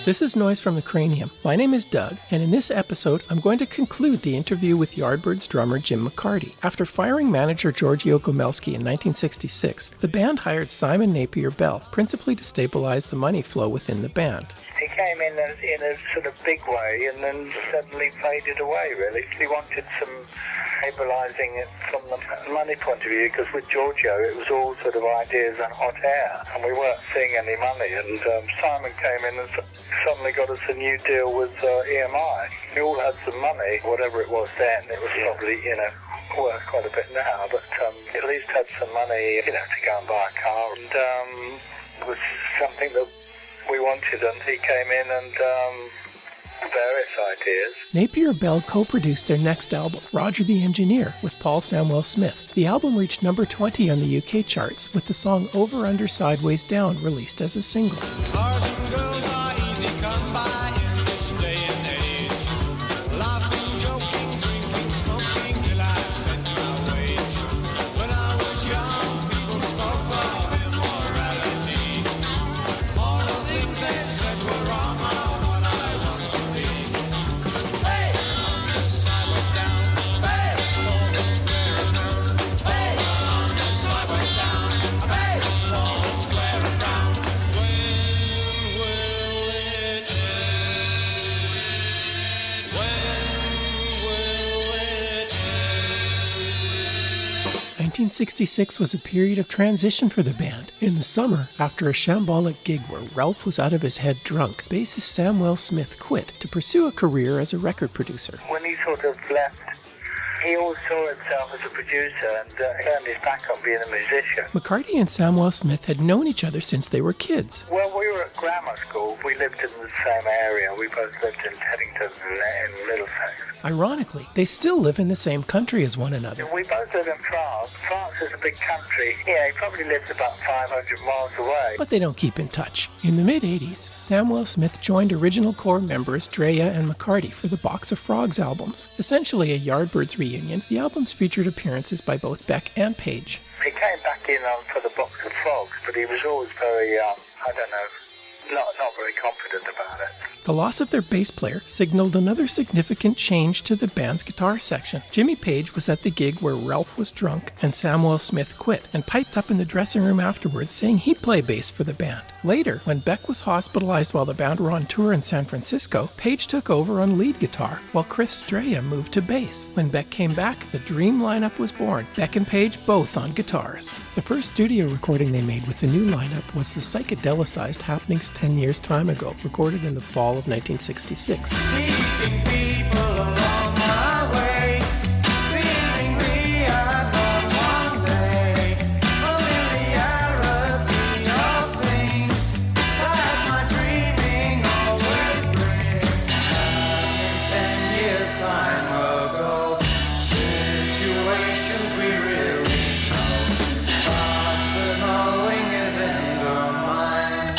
This is Noise from the Cranium. My name is Doug, and in this episode, I'm going to conclude the interview with Yardbirds drummer Jim McCarty. After firing manager Giorgio Gomelski in 1966, the band hired Simon Napier Bell, principally to stabilize the money flow within the band. He came in a sort of big way and then suddenly faded away, really. He wanted some stabilising it from the money point of view, because with Giorgio it was all sort of ideas and hot air, and we weren't seeing any money, and Simon came in and suddenly got us a new deal with EMI. We all had some money, whatever it was then. It was probably, worth quite a bit now, but at least had some money, to go and buy a car, and it was something that we wanted, and he came in and various ideas. Napier Bell co-produced their next album, Roger the Engineer, with Paul Samwell Smith. The album reached number 20 on the UK charts, with the song Over, Under, Sideways, Down released as a single. '66 was a period of transition for the band. In the summer, after a shambolic gig where Ralph was out of his head drunk, bassist Samwell Smith quit to pursue a career as a record producer. When he sort of left, he always saw himself as a producer and turned his back on being a musician. McCarty and Samwell Smith had known each other since they were kids. Well, we were at grammar school. We lived in the same area. We both lived in Teddington in Middlesex. Ironically, they still live in the same country as one another. We both live in France. France is a big country. Yeah, he probably lives about 500 miles away. But they don't keep in touch. In the mid-'80s, Samwell Smith joined original core members Drea and McCarty for the Box of Frogs albums. Essentially a Yardbirds reunion, the albums featured appearances by both Beck and Page. He came back in for the Box of Frogs, but he was always very, not very confident about it. The loss of their bass player signaled another significant change to the band's guitar section. Jimmy Page was at the gig where Ralph was drunk and Samwell Smith quit, and piped up in the dressing room afterwards saying he'd play bass for the band. Later, when Beck was hospitalized while the band were on tour in San Francisco, Page took over on lead guitar, while Chris Drea moved to bass. When Beck came back, the dream lineup was born, Beck and Page both on guitars. The first studio recording they made with the new lineup was the psychedelicized Happenings 10 years time ago, recorded in the fall of 1966. Meeting people along my way, seemingly I know one day, familiarity of things that my dreaming always brings. Happenings 10 years time ago, situations we really know, but the knowing is in the mind,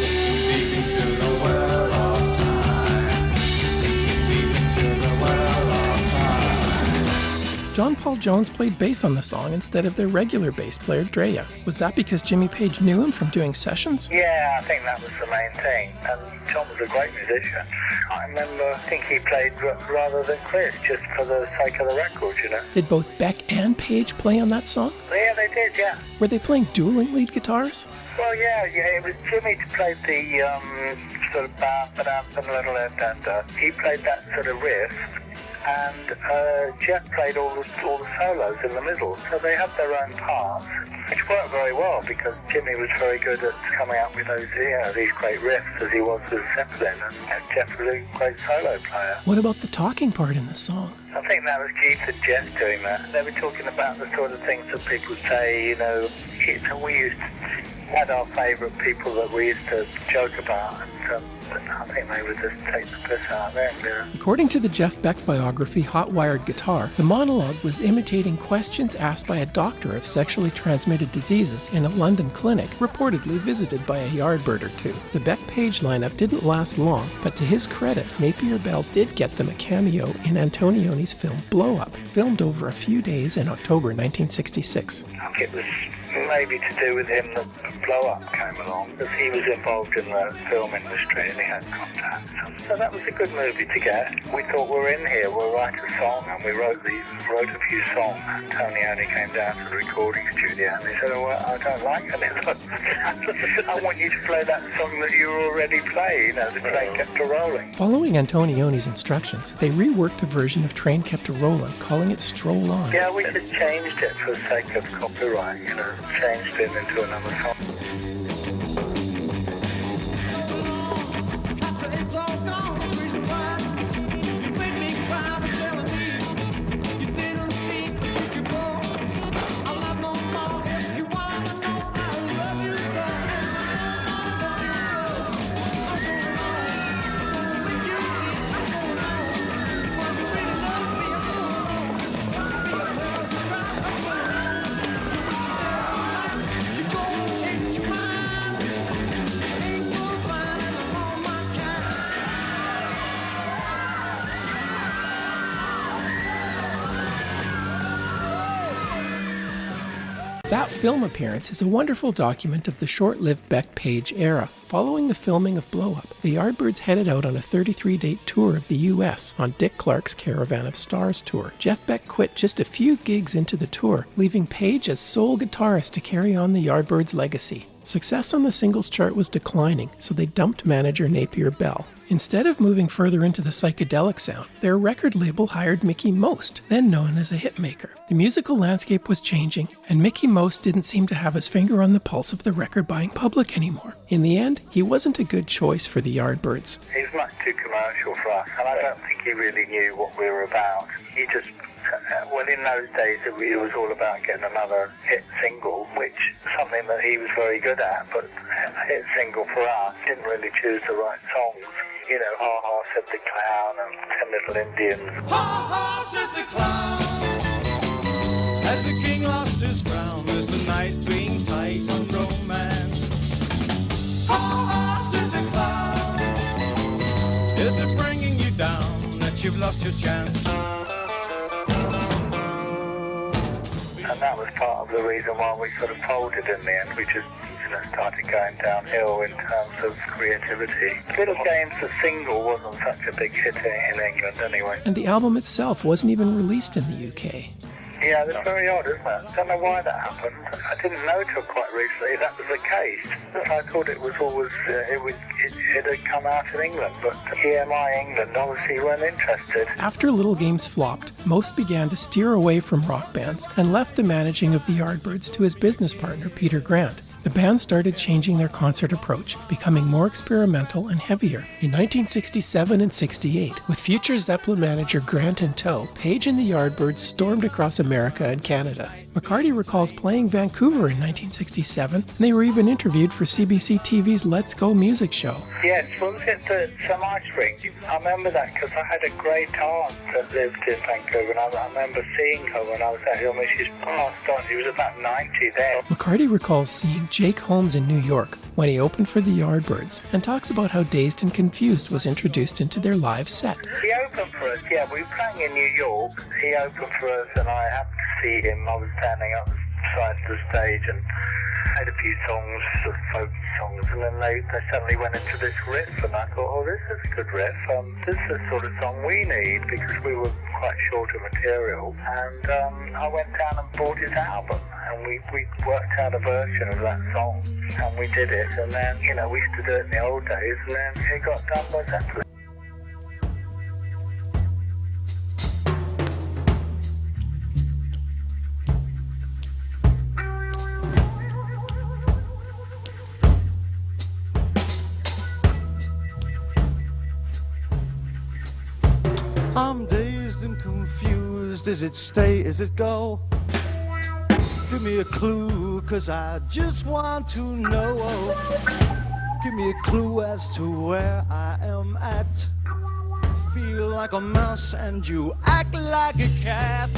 sinking deep into the well of time, sinking deep into the well of time. John Paul Jones played bass on the song instead of their regular bass player, Drea. Was that because Jimmy Page knew him from doing sessions? Yeah, I think that was the main thing. And John was a great musician. I think he played rather than Chris, just for the sake of the record, Did both Beck and Page play on that song? Yeah, they did, yeah. Were they playing dueling lead guitars? Well, yeah, it was Jimmy who played the sort of he played that sort of riff, and Jeff played all the solos in the middle. So they had their own parts, which worked very well because Jimmy was very good at coming up with those, these great riffs as he was with Zeppelin, and Jeff was a great solo player. What about the talking part in the song? I think that was Keith and Jeff doing that. They were talking about the sort of things that people say, we had our favourite people that we used to joke about, and I think they would just take the piss out of them. According to the Jeff Beck biography Hot Wired Guitar, the monologue was imitating questions asked by a doctor of sexually transmitted diseases in a London clinic, reportedly visited by a Yardbird or two. The Beck-Page lineup didn't last long, but to his credit, Napier Bell did get them a cameo in Antonioni's film Blow Up, filmed over a few days in October 1966. It was maybe to do with him that Blow Up came along, because he was involved in the film industry and he had contacts. So that was a good movie to get. We thought we're in here, we'll write a song, and we wrote a few songs. Tony only came down to the recording studio and he said, oh, well, I don't like any of them. I want you to play that song that you already played, The Train Kept a Rolling. Following Antonioni's instructions, they reworked a version of Train Kept a Rollin', calling it Stroll On. Yeah, we just changed it for the sake of copyright, changed it into another song. It's all gone, reason why you made me cry was telling me you didn't see the future before. I love no more if you want to know I love you so, and I know that you will. I'm so alone, when you see I'm so alone. When you really love me, I'm so alone. But I tell you right, I'm so alone. You wish you had you go ain't your mind. You ain't gonna find it on my kind. That film appearance is a wonderful document of the short-lived Beck Page era. Following the filming of Blow Up, the Yardbirds headed out on a 33-date tour of the U.S. on Dick Clark's Caravan of Stars tour. Jeff Beck quit just a few gigs into the tour, leaving Page as sole guitarist to carry on the Yardbirds' legacy. Success on the singles chart was declining, so they dumped manager Napier Bell. Instead of moving further into the psychedelic sound, their record label hired Mickey Most, then known as a hitmaker. The musical landscape was changing, and Mickey Most didn't seem to have his finger on the pulse of the record-buying public anymore. In the end, he wasn't a good choice for the Yardbirds. He's much too commercial for us, and I don't think he really knew what we were about. He just, well, in those days it was all about getting another hit single, which is something that he was very good at, but a hit single for us didn't really choose the right songs. Ha Ha Said the Clown and 10 Little Indians. Ha ha, said the clown, as the king lost his crown, as the night being tight on romance. Ha ha, said the clown, is it bringing you down that you've lost your chance? And that was part of the reason why we sort of folded in the end. We just started going downhill in terms of creativity. Little Games, the single, wasn't such a big hit in England anyway. And the album itself wasn't even released in the UK. Yeah, that's very odd, isn't it? I don't know why that happened. I didn't know till quite recently that was the case. I thought it was always, it had come out in England, but EMI England obviously weren't interested. After Little Games flopped, Most began to steer away from rock bands and left the managing of the Yardbirds to his business partner, Peter Grant. The band started changing their concert approach, becoming more experimental and heavier. In 1967 and 68, with future Zeppelin manager Grant in tow, Page and the Yardbirds stormed across America and Canada. McCarty recalls playing Vancouver in 1967, and they were even interviewed for CBC TV's Let's Go music show. Yes, what was it, the Semi Spring? I remember that because I had a great aunt that lived in Vancouver, and I remember seeing her when I was at Hill. She's passed on. She was about 90 then. McCarty recalls seeing Jake Holmes in New York when he opened for the Yardbirds, and talks about how Dazed and Confused was introduced into their live set. He opened for us, yeah. We were playing in New York. He opened for us, and I happened to see him. I was standing up beside the stage and had a few songs, sort of folk songs, and then they suddenly went into this riff, and I thought, oh, this is a good riff. This is the sort of song we need, because we were quite short of material. And I went down and bought his album, and we worked out a version of that song, and we did it. And then, we used to do it in the old days, and then it got done by Zeppelin. I'm dazed and confused. Is it stay, is it go? Give me a clue, 'cause I just want to know. Give me a clue as to where I am at. Feel like a mouse and you act like a cat.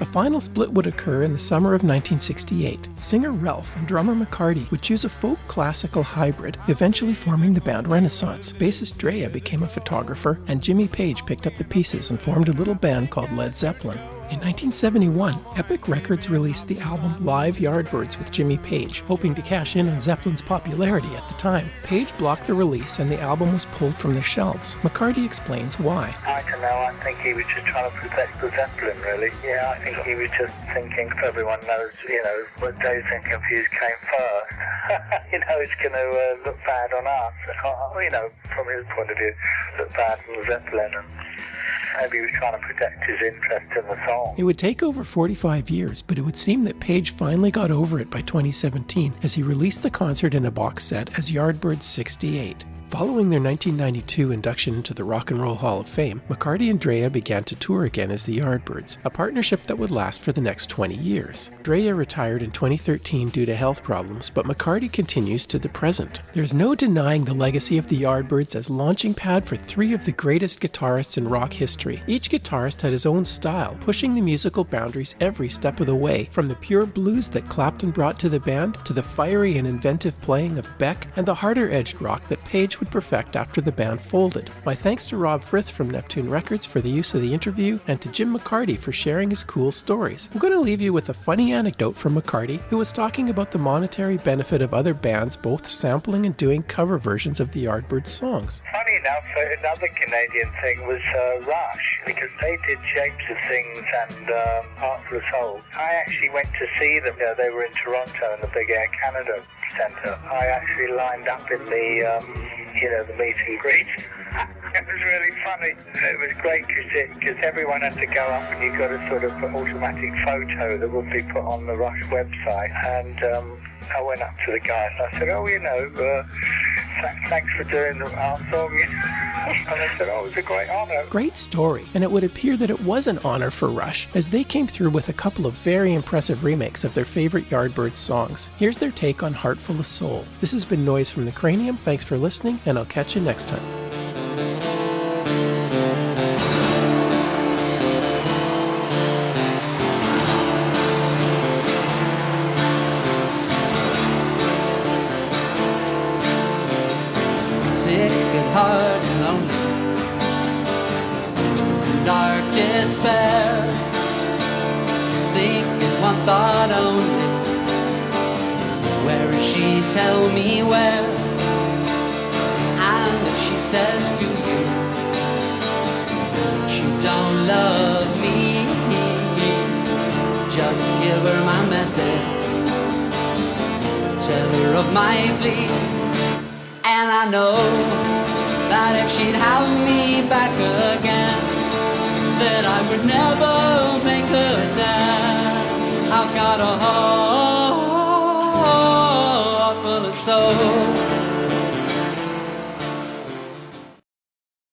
The final split would occur in the summer of 1968. Singer Ralph and drummer McCarty would choose a folk-classical hybrid, eventually forming the band Renaissance. Bassist Drea became a photographer, and Jimmy Page picked up the pieces and formed a little band called Led Zeppelin. In 1971, Epic Records released the album Live Yardbirds with Jimmy Page, hoping to cash in on Zeppelin's popularity at the time. Page blocked the release and the album was pulled from their shelves. McCarty explains why. I don't know, I think he was just trying to protect the Zeppelin, really. Yeah, I think he was just thinking, everyone knows, what Dazed and Confused came first. It's going to look bad on us. From his point of view, look bad on Zeppelin. And maybe he was trying to protect his interest in the song. It would take over 45 years, but it would seem that Page finally got over it by 2017 as he released the concert in a box set as Yardbirds 68. Following their 1992 induction into the Rock and Roll Hall of Fame, McCarty and Drea began to tour again as the Yardbirds, a partnership that would last for the next 20 years. Drea retired in 2013 due to health problems, but McCarty continues to the present. There's no denying the legacy of the Yardbirds as launching pad for three of the greatest guitarists in rock history. Each guitarist had his own style, pushing the musical boundaries every step of the way, from the pure blues that Clapton brought to the band to the fiery and inventive playing of Beck and the harder-edged rock that Page would perfect after the band folded. My thanks to Rob Frith from Neptune Records for the use of the interview, and to Jim McCarty for sharing his cool stories. I'm going to leave you with a funny anecdote from McCarty, who was talking about the monetary benefit of other bands both sampling and doing cover versions of the Yardbirds songs. Funny enough, another Canadian thing was Rush, because they did Shapes of Things and Heart for the Soul. I actually went to see them. They were in Toronto in the Big Air Canada Centre. I actually lined up in the meet and greet. It was really funny. It was great because everyone had to go up and you got a sort of automatic photo that would be put on the Rush website. And I went up to the guy and I said, thanks for doing our song. And I said, it was a great honour. Great story, and it would appear that it was an honour for Rush, as they came through with a couple of very impressive remakes of their favourite Yardbirds songs. Here's their take on Heart Full of Soul. This has been Noise from the Cranium. Thanks for listening, and I'll catch you next time. Sick at heart and lonely, dark despair, thinking one thought only, where is she, tell me where, and if she says to you, she don't love me, just give her my message, tell her of my plea. And I know that if she'd have me back again, that I would never make her sad. I've got a heart full of soul.